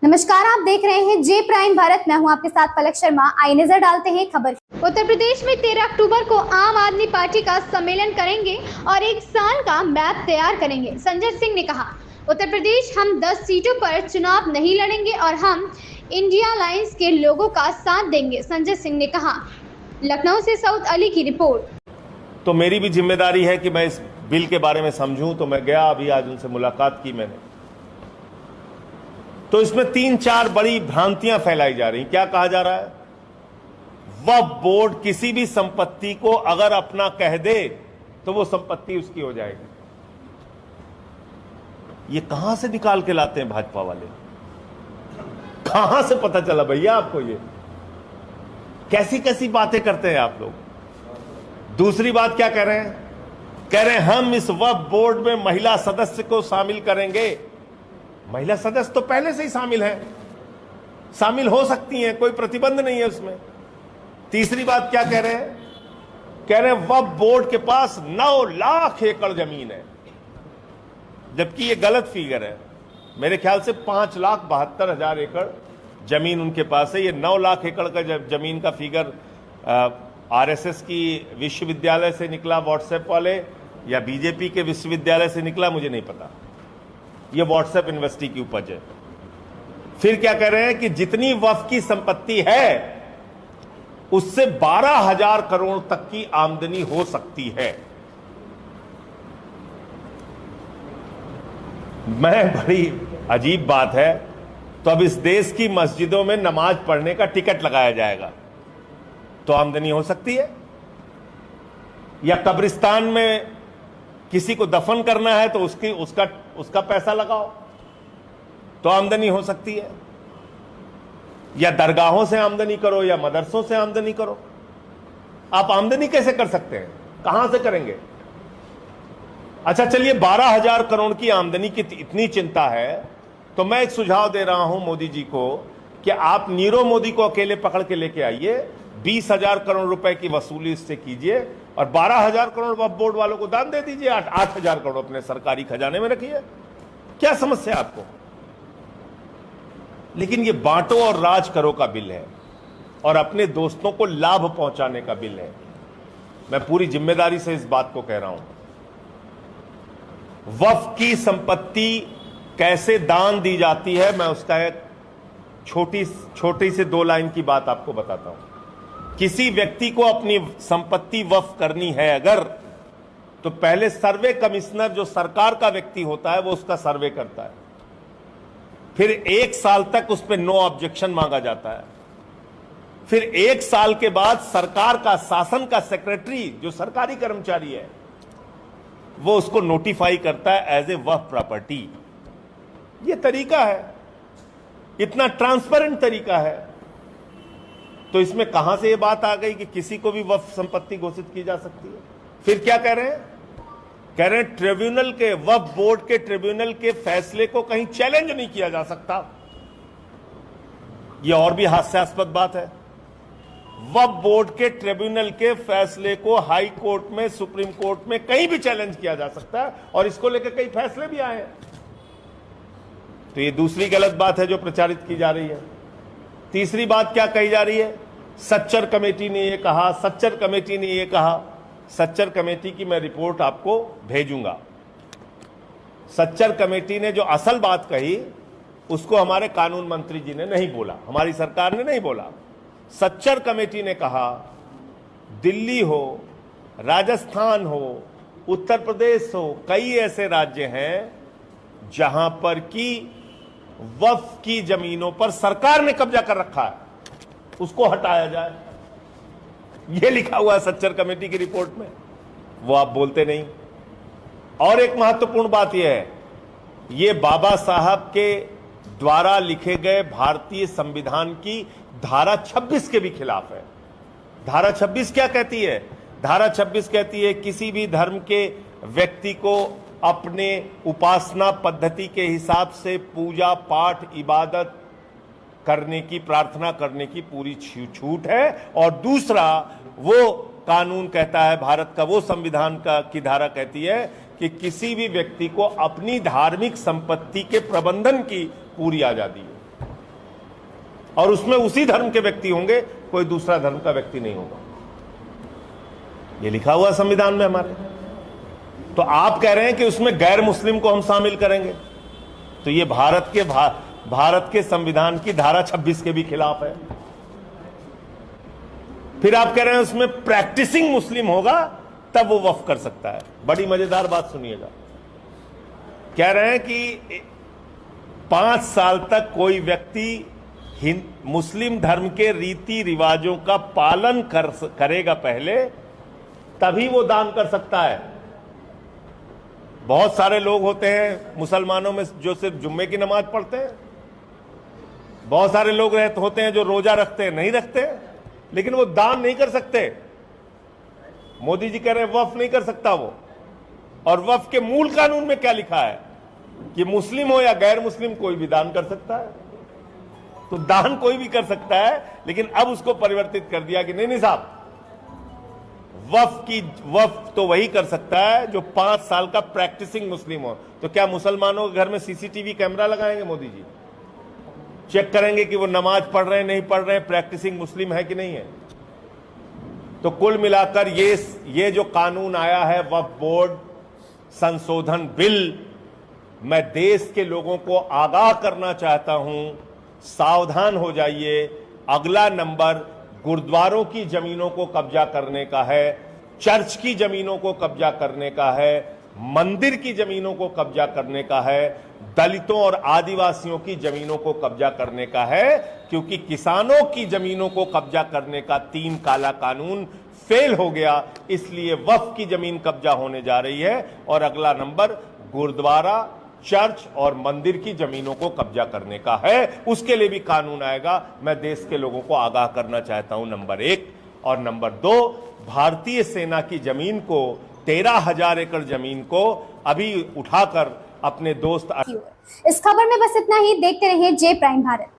नमस्कार, आप देख रहे हैं जे प्राइम भारत। मैं हूं आपके साथ पलक शर्मा। आइए नजर डालते हैं खबर। उत्तर प्रदेश में 13 अक्टूबर को आम आदमी पार्टी का सम्मेलन करेंगे और एक साल का मैप तैयार करेंगे। संजय सिंह ने कहा, उत्तर प्रदेश हम 10 सीटों पर चुनाव नहीं लड़ेंगे और हम इंडिया अलायंस के लोगों का साथ देंगे। संजय सिंह ने कहा। लखनऊ से सऊद अली की रिपोर्ट। तो मेरी भी जिम्मेदारी है कि मैं इस बिल के बारे में समझूं। तो मैं गया, अभी आज उनसे मुलाकात की मैंने। तो इसमें 3-4 बड़ी भ्रांतियां फैलाई जा रही। क्या कहा जा रहा है? वक्फ बोर्ड किसी भी संपत्ति को अगर अपना कह दे तो वो संपत्ति उसकी हो जाएगी। ये कहां से निकाल के लाते हैं भाजपा वाले? कहां से पता चला भैया आपको? ये कैसी कैसी बातें करते हैं आप लोग। दूसरी बात क्या कह रहे हैं? कह रहे हैं हम इस वक्फ बोर्ड में महिला सदस्य को शामिल करेंगे। महिला सदस्य तो पहले से ही शामिल है, शामिल हो सकती हैं, कोई प्रतिबंध नहीं है उसमें। तीसरी बात क्या कह रहे हैं? कह रहे हैं वक्फ बोर्ड के पास 9 लाख एकड़ जमीन है, जबकि ये गलत फिगर है। मेरे ख्याल से 5,72,000 एकड़ जमीन उनके पास है। ये 9 लाख एकड़ का जमीन का फिगर आरएसएस की विश्वविद्यालय से निकला, व्हाट्सएप वाले, या बीजेपी के विश्वविद्यालय से निकला, मुझे नहीं पता। ये व्हाट्सएप यूनिवर्सिटी की उपज है। फिर क्या कह रहे हैं कि जितनी वक्फ की संपत्ति है उससे 12,000 करोड़ तक की आमदनी हो सकती है। मैं बड़ी अजीब बात है। तो अब इस देश की मस्जिदों में नमाज पढ़ने का टिकट लगाया जाएगा तो आमदनी हो सकती है, या कब्रिस्तान में किसी को दफन करना है तो उसका पैसा लगाओ तो आमदनी हो सकती है, या दरगाहों से आमदनी करो या मदरसों से आमदनी करो। आप आमदनी कैसे कर सकते हैं? कहां से करेंगे? अच्छा चलिए, 12,000 करोड़ की आमदनी की इतनी चिंता है तो मैं एक सुझाव दे रहा हूं मोदी जी को कि आप नीरव मोदी को अकेले पकड़ के लेके आइए, 20,000 करोड़ रुपए की वसूली इससे कीजिए और 12,000 करोड़ वक्फ बोर्ड वालों को दान दे दीजिए। 8,000 करोड़ अपने सरकारी खजाने में रखिए। क्या समस्या आपको? लेकिन ये बांटो और राज करो का बिल है और अपने दोस्तों को लाभ पहुंचाने का बिल है। मैं पूरी जिम्मेदारी से इस बात को कह रहा हूं। वक्फ की संपत्ति कैसे दान दी जाती है, मैं उसका एक छोटी से 2 लाइन की बात आपको बताता हूं। किसी व्यक्ति को अपनी संपत्ति वक्फ करनी है अगर, तो पहले सर्वे कमिश्नर जो सरकार का व्यक्ति होता है वो उसका सर्वे करता है। फिर 1 साल तक उस पर नो ऑब्जेक्शन मांगा जाता है। फिर 1 साल के बाद सरकार का, शासन का सेक्रेटरी जो सरकारी कर्मचारी है वो उसको नोटिफाई करता है एज ए वक्फ प्रॉपर्टी। ये तरीका है, इतना ट्रांसपेरेंट तरीका है। तो इसमें कहां से ये बात आ गई कि किसी को भी वक्फ संपत्ति घोषित की जा सकती है? फिर क्या कह रहे हैं? कह रहे हैं ट्रिब्यूनल के, वक्फ बोर्ड के ट्रिब्यूनल के फैसले को कहीं चैलेंज नहीं किया जा सकता। यह और भी हास्यास्पद बात है। वक्फ बोर्ड के ट्रिब्यूनल के फैसले को हाई कोर्ट में, सुप्रीम कोर्ट में कहीं भी चैलेंज किया जा सकता है और इसको लेकर कई फैसले भी आए हैं। तो ये दूसरी गलत बात है जो प्रचारित की जा रही है। तीसरी बात क्या कही जा रही है? सच्चर कमेटी ने ये कहा, सच्चर कमेटी ने ये कहा। सच्चर कमेटी की मैं रिपोर्ट आपको भेजूंगा। सच्चर कमेटी ने जो असल बात कही उसको हमारे कानून मंत्री जी ने नहीं बोला, हमारी सरकार ने नहीं बोला। सच्चर कमेटी ने कहा दिल्ली हो, राजस्थान हो, उत्तर प्रदेश हो, कई ऐसे राज्य हैं जहां पर की वक्फ की जमीनों पर सरकार ने कब्जा कर रखा है, उसको हटाया जाए। यह लिखा हुआ है सच्चर कमेटी की रिपोर्ट में, वो आप बोलते नहीं। और एक महत्वपूर्ण बात यह है, यह बाबा साहब के द्वारा लिखे गए भारतीय संविधान की धारा 26 के भी खिलाफ है। धारा 26 क्या कहती है? धारा 26 कहती है किसी भी धर्म के व्यक्ति को अपने उपासना पद्धति के हिसाब से पूजा पाठ इबादत करने की, प्रार्थना करने की पूरी छूट है। और दूसरा, वो कानून कहता है, भारत का वो संविधान की धारा कहती है कि किसी भी व्यक्ति को अपनी धार्मिक संपत्ति के प्रबंधन की पूरी आजादी है। और उसमें उसी धर्म के व्यक्ति होंगे, कोई दूसरा धर्म का व्यक्ति नहीं होगा। ये लिखा हुआ संविधान में हमारे। तो आप कह रहे हैं कि उसमें गैर मुस्लिम को हम शामिल करेंगे, तो ये भारत के संविधान की धारा 26 के भी खिलाफ है। फिर आप कह रहे हैं उसमें प्रैक्टिसिंग मुस्लिम होगा तब वो वक्फ कर सकता है। बड़ी मजेदार बात सुनिएगा। कह रहे हैं कि 5 साल तक कोई व्यक्ति मुस्लिम धर्म के रीति रिवाजों का पालन करेगा पहले, तभी वो दान कर सकता है। बहुत सारे लोग होते हैं मुसलमानों में जो सिर्फ जुम्मे की नमाज पढ़ते हैं, बहुत सारे लोग होते हैं जो रोजा रखते हैं, नहीं रखते, लेकिन वो दान नहीं कर सकते। मोदी जी कह रहे हैं वक्फ नहीं कर सकता वो। और वक्फ के मूल कानून में क्या लिखा है कि मुस्लिम हो या गैर मुस्लिम कोई भी दान कर सकता है। तो दान कोई भी कर सकता है, लेकिन अब उसको परिवर्तित कर दिया कि नहीं साहब, वक्फ तो वही कर सकता है जो 5 साल का प्रैक्टिसिंग मुस्लिम हो। तो क्या मुसलमानों के घर में सीसीटीवी कैमरा लगाएंगे मोदी जी? चेक करेंगे कि वो नमाज पढ़ रहे हैं, नहीं पढ़ रहे हैं, प्रैक्टिसिंग मुस्लिम है कि नहीं है? तो कुल मिलाकर ये जो कानून आया है वक्फ बोर्ड संशोधन बिल, मैं देश के लोगों को आगाह करना चाहता हूं, सावधान हो जाइए। अगला नंबर गुरुद्वारों की जमीनों को कब्जा करने का है, चर्च की जमीनों को कब्जा करने का है, मंदिर की जमीनों को कब्जा करने का है, दलितों और आदिवासियों की जमीनों को कब्जा करने का है। क्योंकि किसानों की जमीनों को कब्जा करने का 3 काला कानून फेल हो गया, इसलिए वक्फ की जमीन कब्जा होने जा रही है। और अगला नंबर गुरुद्वारा, चर्च और मंदिर की जमीनों को कब्जा करने का है, उसके लिए भी कानून आएगा। मैं देश के लोगों को आगाह करना चाहता हूं, नंबर 1। और नंबर 2, भारतीय सेना की जमीन को 13,000 एकड़ जमीन को अभी उठाकर अपने दोस्त। इस खबर में बस इतना ही। देखते रहिए जे प्राइम भारत।